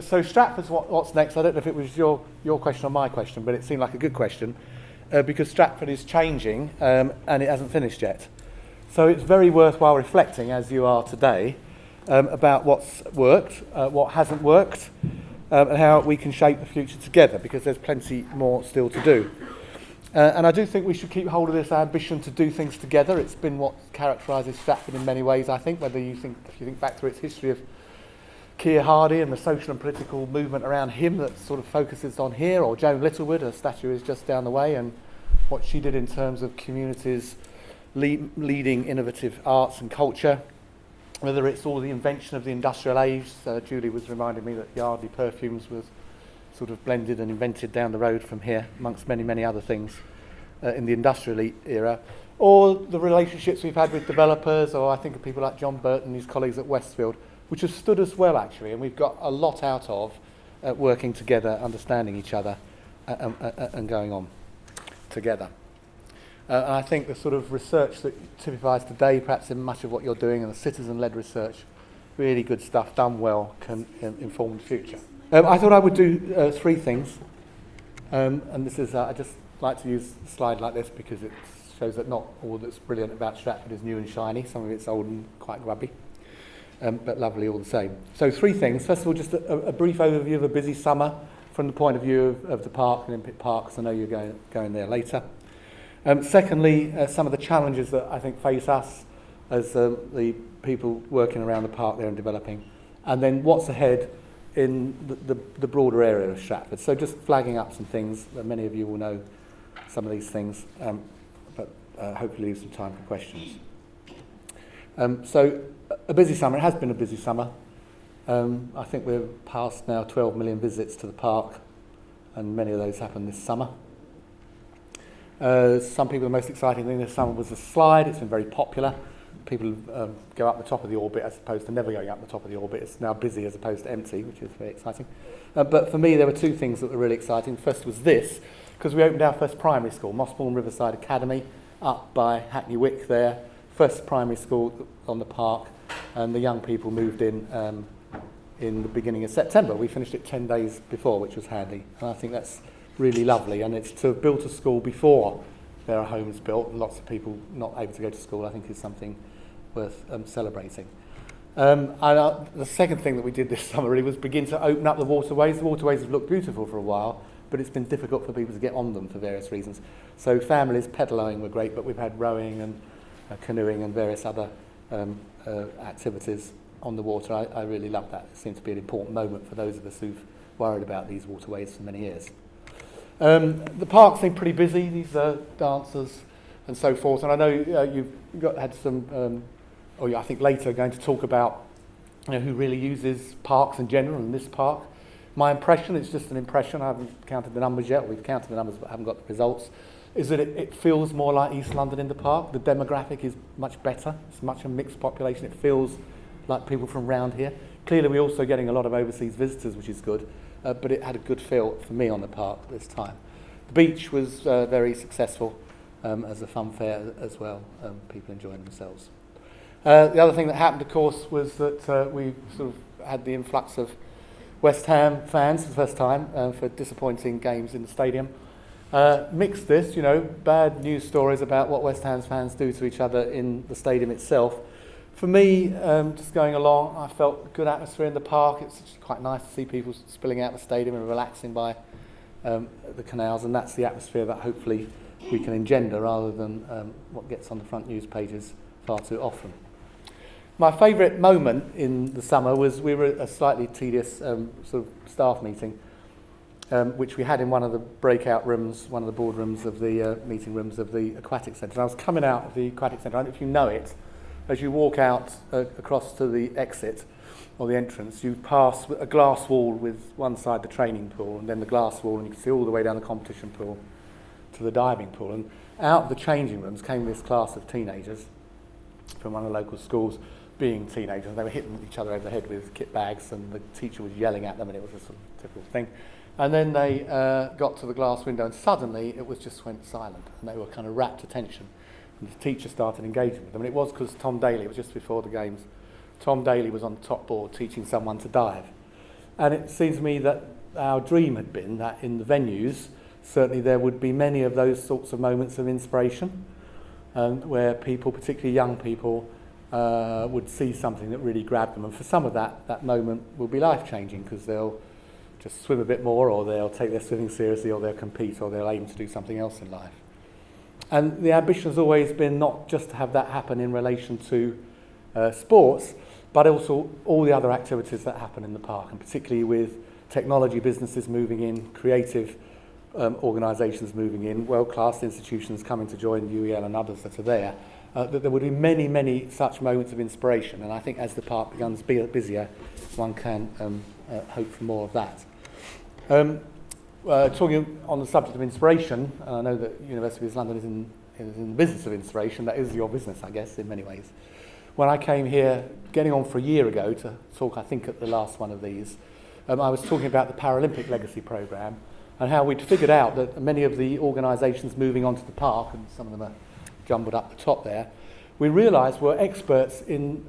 So Stratford's what's next. I don't know if it was your question or my question, but it seemed like a good question because Stratford is changing and it hasn't finished yet. So it's very worthwhile reflecting, as you are today, about what's worked, what hasn't worked, and how we can shape the future together, because there's plenty more still to do. And I do think we should keep hold of this ambition to do things together. It's been what characterises Stratford in many ways, I think, if you think back through its history of Keir Hardie and the social and political movement around him that sort of focuses on here, or Joan Littlewood, her statue is just down the way, and what she did in terms of communities leading innovative arts and culture, whether it's all the invention of the industrial age. Julie was reminding me that Yardley perfumes was sort of blended and invented down the road from here, amongst many, many other things in the industrial era, or the relationships we've had with developers, or I think of people like John Burton and his colleagues at Westfield, which has stood us well, actually, and we've got a lot out of working together, understanding each other, and going on together. And I think the sort of research that typifies today, perhaps in much of what you're doing, and the citizen-led research, really good stuff, done well, can inform the future. I thought I would do three things, and this is, I just like to use a slide like this because it shows that not all that's brilliant about Stratford is new and shiny. Some of it's old and quite grubby, but lovely all the same. So three things. First of all, just a brief overview of a busy summer from the point of view of the park, Olympic Park, because I know you're going there later. Secondly, some of the challenges that I think face us as the people working around the park there and developing, and then what's ahead in the broader area of Stratford. So just flagging up some things. Many of you will know some of these things, but hopefully leave some time for questions. So a busy summer. It has been a busy summer. I think we're past now 12 million visits to the park, and many of those happened this summer. Some people, the most exciting thing this summer was the slide. It's been very popular. People go up the top of the orbit as opposed to never going up the top of the orbit. It's now busy as opposed to empty, which is very exciting. But for me, there were two things that were really exciting. First was this, because we opened our first primary school, Mossbourne Riverside Academy, up by Hackney Wick there. First primary school on the park, and the young people moved in the beginning of September. We finished it 10 days before, which was handy. And I think that's really lovely, and it's to have built a school before there are homes built, and lots of people not able to go to school, I think is something worth celebrating. And the second thing that we did this summer really was begin to open up the waterways. The waterways have looked beautiful for a while, but it's been difficult for people to get on them for various reasons. So families, pedaling were great, but we've had rowing and canoeing and various other activities on the water. I really love that. It seemed to be an important moment for those of us who've worried about these waterways for many years. The park seemed pretty busy, these dancers and so forth, and I know you've had some, I think later going to talk about who really uses parks in general and this park. My impression, it's just an impression, I haven't counted the numbers yet, we've counted the numbers but haven't got the results, is that it feels more like East London in the park. The demographic is much better, it's much a mixed population, it feels like people from round here. Clearly we're also getting a lot of overseas visitors, which is good. But it had a good feel for me on the park this time. The beach was very successful as a fun fair as well, people enjoying themselves. The other thing that happened, of course, was that we sort of had the influx of West Ham fans for the first time for disappointing games in the stadium. Mixed this, bad news stories about what West Ham fans do to each other in the stadium itself. For me, just going along, I felt a good atmosphere in the park. It's quite nice to see people spilling out the stadium and relaxing by the canals, and that's the atmosphere that hopefully we can engender rather than what gets on the front news pages far too often. My favourite moment in the summer was we were at a slightly tedious sort of staff meeting, which we had in one of the breakout rooms, one of the boardrooms of the meeting rooms of the Aquatic Centre. And I was coming out of the Aquatic Centre, I don't know if you know it. As you walk out across to the exit or the entrance, you pass a glass wall with one side the training pool and then the glass wall, and you can see all the way down the competition pool to the diving pool. And out of the changing rooms came this class of teenagers from one of the local schools, being teenagers. They were hitting each other over the head with kit bags, and the teacher was yelling at them, and it was a sort of typical thing. And then they got to the glass window, and suddenly it just went silent, and they were kind of rapt attention. And the teacher started engaging with them, and it was because Tom Daly, it was just before the games, Tom Daly was on the top board teaching someone to dive. And it seems to me that our dream had been that in the venues, certainly there would be many of those sorts of moments of inspiration, where people, particularly young people, would see something that really grabbed them. And for some of that moment will be life-changing, because they'll just swim a bit more, or they'll take their swimming seriously, or they'll compete, or they'll aim to do something else in life. And the ambition has always been not just to have that happen in relation to sports, but also all the other activities that happen in the park, and particularly with technology businesses moving in, creative organisations moving in, world-class institutions coming to join UEL and others that are there, that there would be many, many such moments of inspiration. And I think as the park becomes busier, one can hope for more of that. Talking on the subject of inspiration, I know that University of East London is in the business of inspiration. That is your business, I guess, in many ways. When I came here, getting on for a year ago, to talk, I think, at the last one of these, I was talking about the Paralympic Legacy Programme and how we'd figured out that many of the organisations moving onto the park, and some of them are jumbled up the top there, we realised were experts in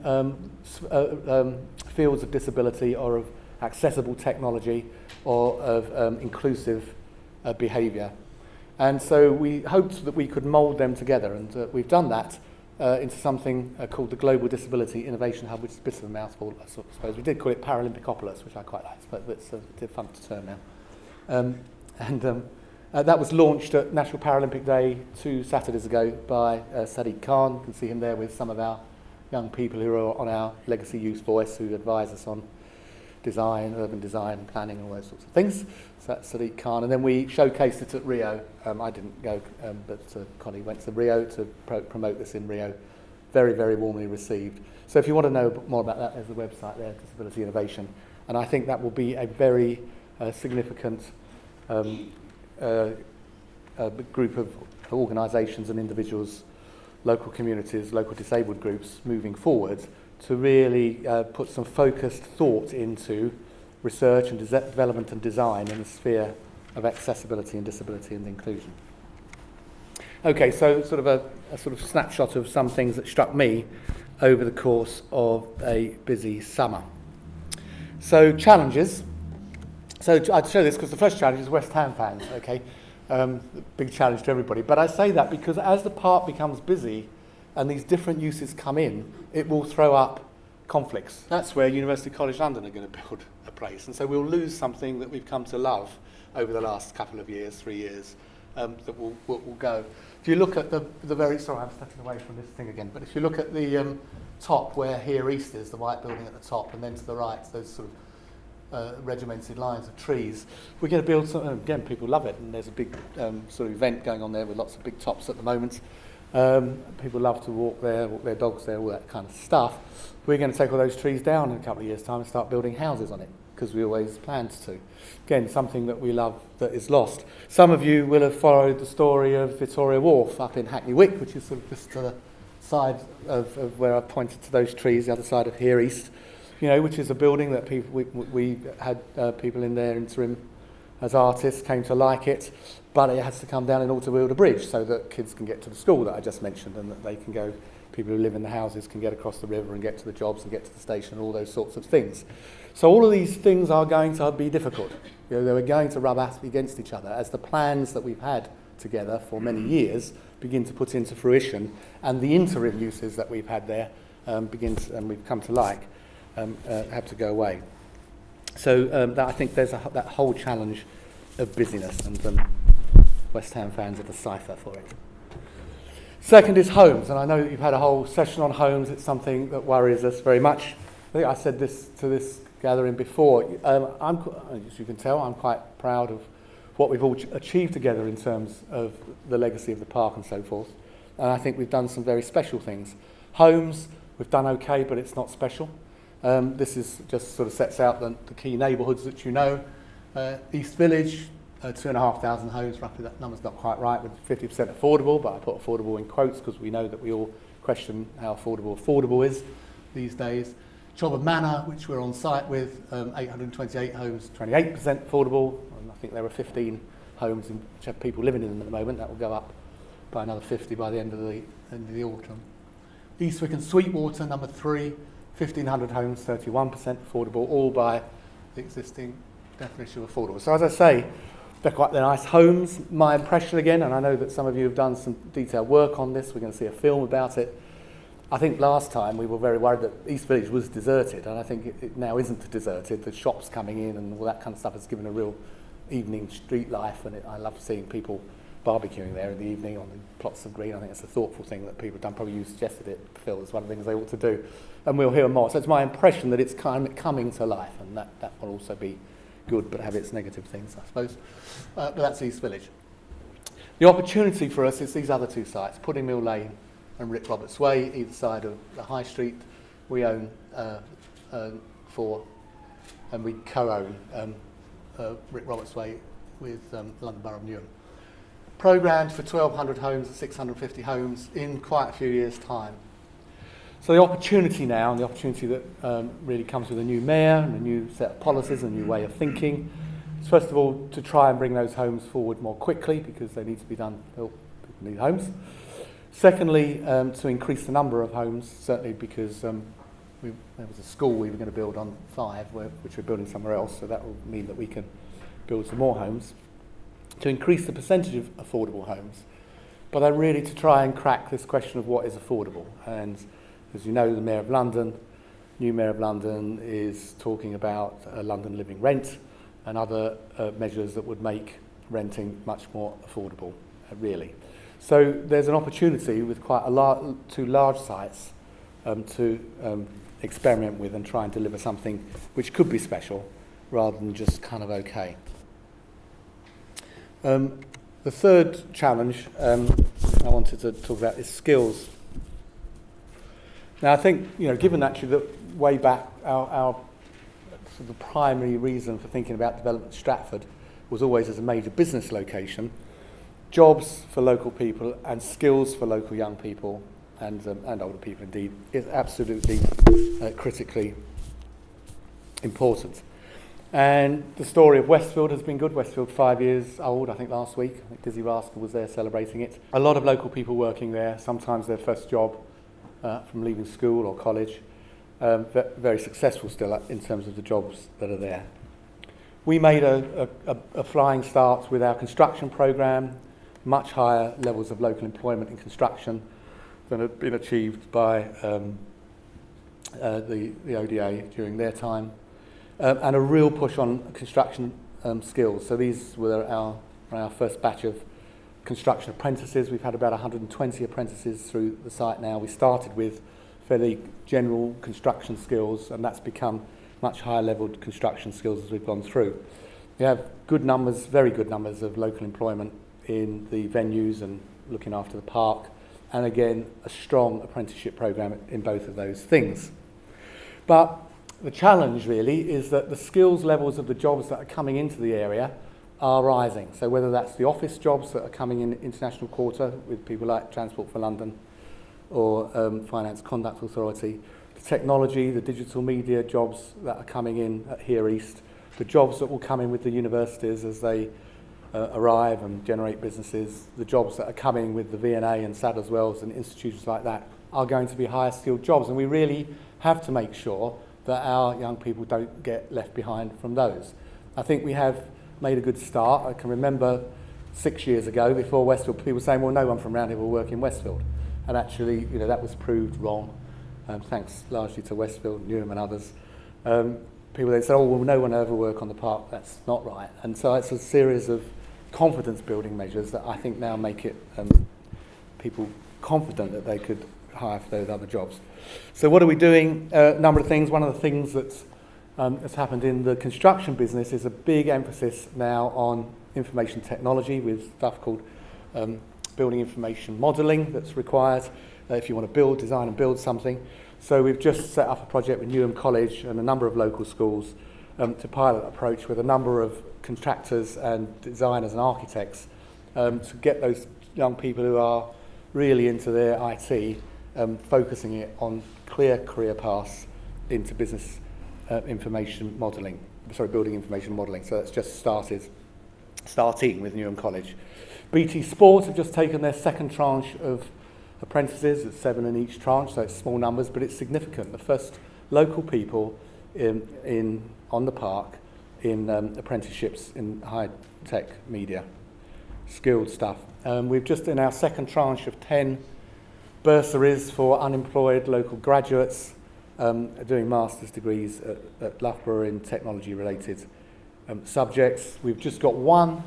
fields of disability or of accessible technology or of inclusive behaviour. And so we hoped that we could mould them together, and we've done that into something called the Global Disability Innovation Hub, which is a bit of a mouthful, I suppose. We did call it Paralympicopolis, which I quite liked, but it's a fun term now. That was launched at National Paralympic Day 2 Saturdays ago by Sadiq Khan. You can see him there with some of our young people who are on our Legacy Youth Voice, who advise us on design, urban design, planning, all those sorts of things. So that's Sadiq Khan. And then we showcased it at Rio. I didn't go, but Connie went to Rio to promote this in Rio. Very, very warmly received. So if you want to know more about that, there's the website there, Disability Innovation. And I think that will be a very significant group of organisations and individuals, local communities, local disabled groups moving forward to really put some focused thought into research and development and design in the sphere of accessibility and disability and inclusion. Okay, so sort of a sort of snapshot of some things that struck me over the course of a busy summer. So challenges. So I'd show this because the first challenge is West Ham fans, okay? Big challenge to everybody. But I say that because as the park becomes busy and these different uses come in, it will throw up conflicts. That's where University College London are going to build a place. And so we'll lose something that we've come to love over the last couple of years, 3 years, that will go. If you look at the very, sorry, I'm stepping away from this thing again, but if you look at the top where Here East is, the white building at the top, and then to the right, those sort of regimented lines of trees. We're going to build something, again, people love it, and there's a big sort of event going on there with lots of big tops at the moment. People love to walk there, walk their dogs there, all that kind of stuff. We're going to take all those trees down in a couple of years' time and start building houses on it, because we always planned to. Again, something that we love that is lost. Some of you will have followed the story of Victoria Wharf up in Hackney Wick, which is sort of just to the side of where I've pointed to those trees, the other side of Here East. Which is a building that we had people in there interim as artists came to like it, but it has to come down in order to build a bridge so that kids can get to the school that I just mentioned, and that they can go, people who live in the houses can get across the river and get to the jobs and get to the station and all those sorts of things. So all of these things are going to be difficult. They were going to rub against each other as the plans that we've had together for many years begin to put into fruition, and the interim uses that we've had there and we've come to like. Have to go away. So that I think there's that whole challenge of busyness, and West Ham fans are the cipher for it. Second is homes, and I know that you've had a whole session on homes. It's something that worries us very much. I think I said this to this gathering before. As you can tell, I'm quite proud of what we've all achieved together in terms of the legacy of the park and so forth. And I think we've done some very special things. Homes, we've done okay, but it's not special. This is just sort of sets out the key neighbourhoods that you know. East Village, 2,500 homes, roughly. That number's not quite right, with 50% affordable, but I put affordable in quotes because we know that we all question how affordable is these days. Chobham Manor, which we're on site with, 828 homes, 28% affordable. And I think there are 15 homes which have people living in them at the moment. That will go up by another 50 by the end of the autumn. Eastwick and Sweetwater, number 3. 1,500 homes, 31% affordable, all by the existing definition of affordable. So as I say, they're nice homes. My impression again, and I know that some of you have done some detailed work on this, we're going to see a film about it. I think last time we were very worried that East Village was deserted, and I think it now isn't deserted. The shops coming in and all that kind of stuff has given a real evening street life, and I love seeing people barbecuing there in the evening on the plots of green. I think it's a thoughtful thing that people have done. Probably you suggested it, Phil, as one of the things they ought to do. And we'll hear more. So it's my impression that it's kind of coming to life, and that will also be good, but have its negative things, I suppose. But that's East Village. The opportunity for us is these other two sites, Pudding Mill Lane and Rick Roberts Way, either side of the High Street. We own 4, and we co-own Rick Roberts Way with London Borough of Newham. Programmed for 1,200 homes, 650 homes in quite a few years' time. So the opportunity now, and the opportunity that really comes with a new mayor and a new set of policies, a new way of thinking, is first of all to try and bring those homes forward more quickly because they need to be done, people need homes. Secondly, to increase the number of homes, certainly because there was a school we were going to build on 5, which we're building somewhere else, so that will mean that we can build some more homes. To increase the percentage of affordable homes, but then really to try and crack this question of what is affordable. And as you know, the Mayor of London, new Mayor of London, is talking about London living rent and other measures that would make renting much more affordable, really. So there's an opportunity with quite two large sites to experiment with and try and deliver something which could be special rather than just kind of okay. The third challenge I wanted to talk about is skills. Now I think, given actually that way back our sort of the primary reason for thinking about development at Stratford was always as a major business location, jobs for local people and skills for local young people and older people indeed is absolutely critically important. And the story of Westfield has been good. Westfield 5 years old, I think last week. I think Dizzy Rascal was there celebrating it. A lot of local people working there, sometimes their first job from leaving school or college. Very successful still in terms of the jobs that are there. We made a flying start with our construction programme, much higher levels of local employment in construction than had been achieved by the ODA during their time. And a real push on construction skills. So these were our first batch of construction apprentices. We've had about 120 apprentices through the site now. We started with fairly general construction skills, and that's become much higher leveled construction skills as we've gone through. We have good numbers, very good numbers of local employment in the venues and looking after the park, and again, a strong apprenticeship programme in both of those things. But the challenge really is that the skills levels of the jobs that are coming into the area are rising. So whether that's the office jobs that are coming in International Quarter with people like Transport for London or Finance Conduct Authority, the technology, the digital media jobs that are coming in at Here East, the jobs that will come in with the universities as they arrive and generate businesses, the jobs that are coming with the V&A and Sadler's Wells and institutions like that are going to be higher skilled jobs, and we really have to make sure that our young people don't get left behind from those. I think we have made a good start. I can remember 6 years ago, before Westfield, people saying, well, no one from around here will work in Westfield. And actually, that was proved wrong, thanks largely to Westfield, Newham and others. People then said, oh, well, no one will ever work on the park. That's not right. And so it's a series of confidence-building measures that I think now make it people confident that they could hire for those other jobs. So what are we doing? A number of things. One of the things that's happened in the construction business is a big emphasis now on information technology with stuff called building information modelling that's required if you want to design and build something. So we've just set up a project with Newham College and a number of local schools to pilot approach with a number of contractors and designers and architects to get those young people who are really into their IT focusing it on clear career paths into business information modelling, building information modelling. So that's just starting with Newham College. BT Sport have just taken their second tranche of apprentices. It's 7 in each tranche, so it's small numbers, but it's significant. The first local people on the park in apprenticeships in high-tech media, skilled stuff. We've just in our second tranche of 10 bursaries for unemployed local graduates doing master's degrees at Loughborough in technology-related subjects. We've just got one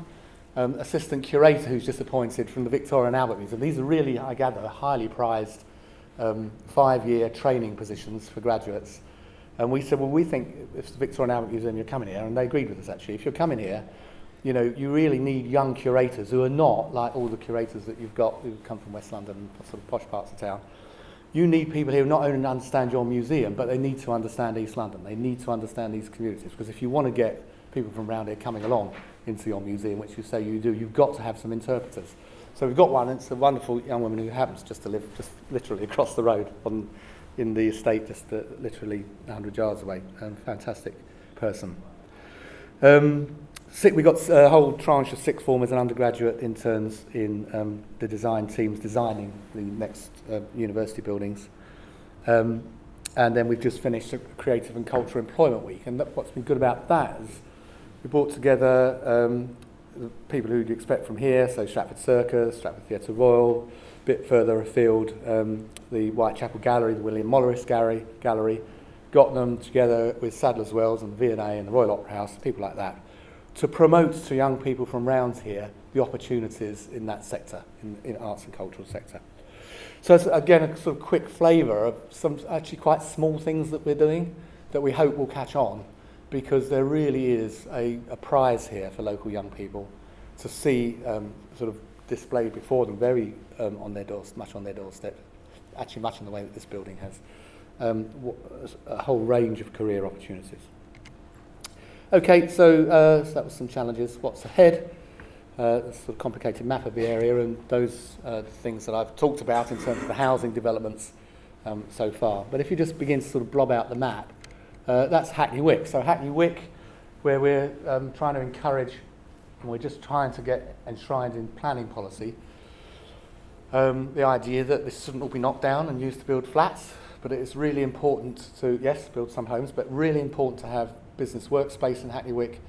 assistant curator who's just appointed from the Victoria and Albert Museum. These are really, I gather, highly prized 5-year training positions for graduates. And we said, well, we think if the Victoria and Albert Museum, you're coming here, and they agreed with us actually, if you're coming here, you know, you really need young curators who are not like all the curators that you've got who come from West London and sort of posh parts of town. You need people here who not only understand your museum, but they need to understand East London. They need to understand these communities, because if you want to get people from around here coming along into your museum, which you say you do, you've got to have some interpreters. So we've got one, and it's a wonderful young woman who happens just to live just literally across the road in the estate, just literally 100 yards away. Fantastic person. We got a whole tranche of sixth formers and undergraduate interns in the design teams designing the next university buildings. And then we've just finished a Creative and Cultural Employment Week. And what's been good about that is we brought together the people who you'd expect from here, so Stratford Circus, Stratford Theatre Royal, a bit further afield, the Whitechapel Gallery, the William Morris Gallery, got them together with Sadler's Wells and the V&A and the Royal Opera House, people like that, to promote to young people from round here the opportunities in that sector, in arts and cultural sector. So it's, again, a sort of quick flavour of some actually quite small things that we're doing that we hope will catch on, because there really is a prize here for local young people to see sort of displayed before them, very much on their doorstep, actually much in the way that this building has, a whole range of career opportunities. Okay, so that was some challenges. What's ahead? A sort of complicated map of the area, and those are the things that I've talked about in terms of the housing developments so far. But if you just begin to sort of blob out the map, that's Hackney Wick. So Hackney Wick, where we're trying to encourage, and we're just trying to get enshrined in planning policy, the idea that this shouldn't all be knocked down and used to build flats, but it is really important to, yes, build some homes, but really important to have business workspace in Hackney Wick,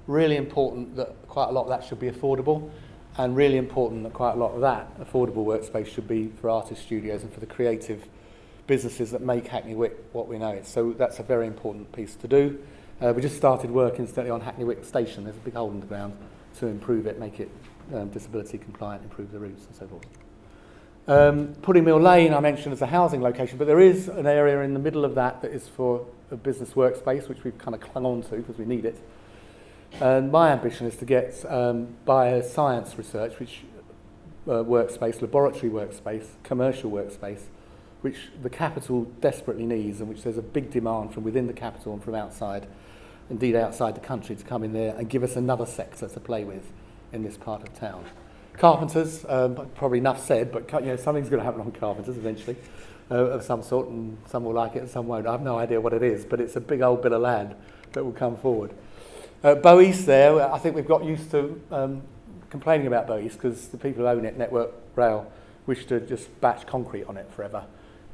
really important that quite a lot of that should be affordable, and really important that quite a lot of that affordable workspace should be for artist studios and for the creative businesses that make Hackney Wick what we know it. So that's a very important piece to do. We just started work incidentally on Hackney Wick Station. There's a big hole in the ground to improve it, make it disability compliant, improve the routes and so forth. Pudding Mill Lane I mentioned as a housing location, but there is an area in the middle of that that is for a business workspace, which we've kind of clung on to because we need it. And my ambition is to get bioscience research, which workspace, laboratory workspace, commercial workspace, which the capital desperately needs, and which there's a big demand from within the capital and from outside, indeed outside the country, to come in there and give us another sector to play with in this part of town. Carpenters, probably enough said, but something's going to happen on Carpenters eventually, of some sort, and some will like it and some won't. I have no idea what it is, but it's a big old bit of land that will come forward. Bow East there, I think we've got used to complaining about Bow East because the people who own it, Network Rail, wish to just batch concrete on it forever.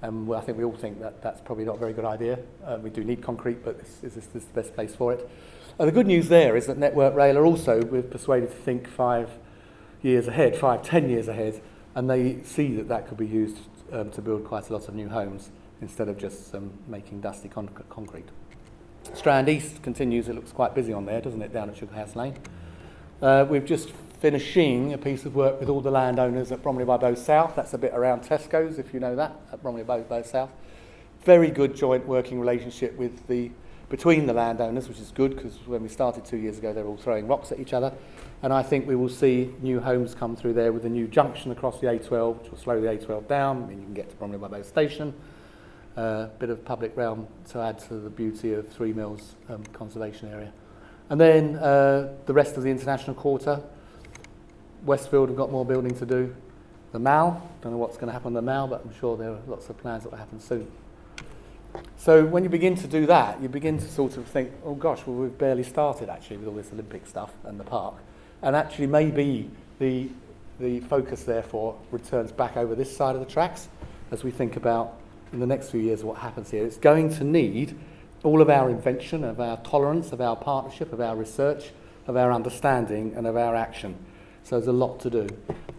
I think we all think that that's probably not a very good idea. We do need concrete, but this is the best place for it. The good news there is that Network Rail are also, we're persuaded to think 10 years ahead, and they see that that could be used to build quite a lot of new homes instead of just making dusty concrete. Strand East continues, it looks quite busy on there, doesn't it, down at Sugarhouse Lane. We've just finishing a piece of work with all the landowners at Bromley by Bow South. That's a bit around Tesco's, if you know that, at Bromley by Bow South. Very good joint working relationship between the landowners, which is good, because when we started 2 years ago, they were all throwing rocks at each other. And I think we will see new homes come through there with a new junction across the A12, which will slow the A12 down, and you can get to Bromley by Bow Station. Bit of public realm to add to the beauty of Three Mills conservation area. And then the rest of the International Quarter. Westfield have got more building to do. The Mall, don't know what's going to happen on the Mall, but I'm sure there are lots of plans that will happen soon. So when you begin to do that, you begin to sort of think, oh gosh, well we've barely started actually with all this Olympic stuff and the park. And actually maybe the focus therefore returns back over this side of the tracks as we think about in the next few years what happens here. It's going to need all of our invention, of our tolerance, of our partnership, of our research, of our understanding, and of our action. So there's a lot to do.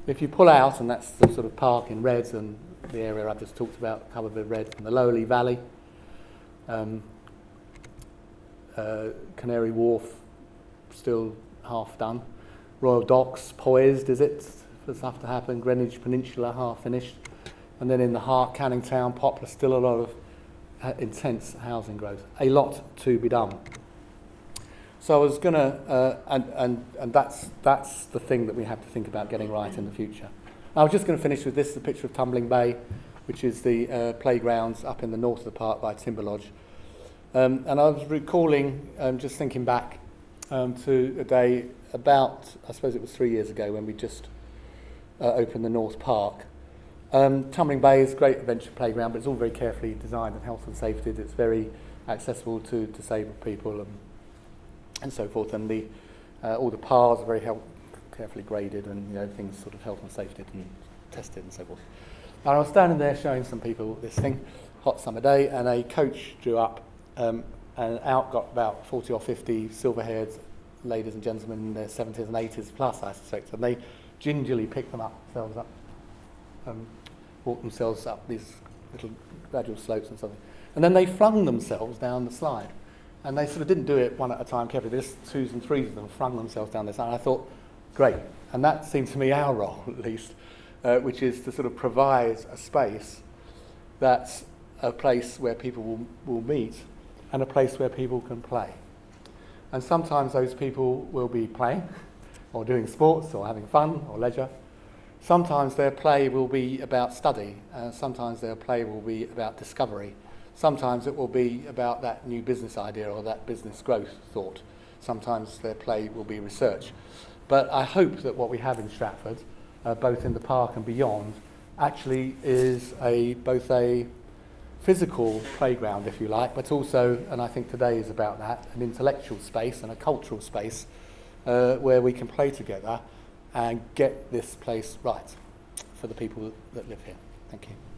If you pull out, and that's the sort of park in red and the area I've just talked about, covered with red, and the Lowley Valley, Canary Wharf, still half done. Royal Docks, poised, is it, for stuff to happen. Greenwich Peninsula, half finished. And then in the heart, Canning Town, Poplar, still a lot of intense housing growth. A lot to be done. So I was going to, and that's the thing that we have to think about getting right in the future. I was just going to finish with this, the picture of Tumbling Bay, which is the playgrounds up in the north of the park by Timber Lodge. And I was recalling, just thinking back to a day about, I suppose it was 3 years ago, when we just opened the North Park. Tumbling Bay is a great adventure playground, but it's all very carefully designed and health and safety. It's very accessible to disabled people and so forth. And all the paths are very carefully graded, and everything's sort of health and safety and tested and so forth. And I was standing there showing some people this thing, hot summer day, and a coach drew up, and out got about 40 or 50 silver-haired ladies and gentlemen in their 70s and 80s plus, I suspect, and they gingerly picked themselves up, walked themselves up these little gradual slopes and something, and then they flung themselves down the slide, and they sort of didn't do it one at a time carefully. There's 2s and 3s of them flung themselves down this, and I thought, great, and that seemed to me our role at least, which is to sort of provide a space that's a place where people will meet and a place where people can play. And sometimes those people will be playing or doing sports or having fun or leisure. Sometimes their play will be about study. Sometimes their play will be about discovery. Sometimes it will be about that new business idea or that business growth thought. Sometimes their play will be research. But I hope that what we have in Stratford, both in the park and beyond, actually is both a physical playground, if you like, but also, and I think today is about that, an intellectual space and a cultural space where we can play together and get this place right for the people that live here. Thank you.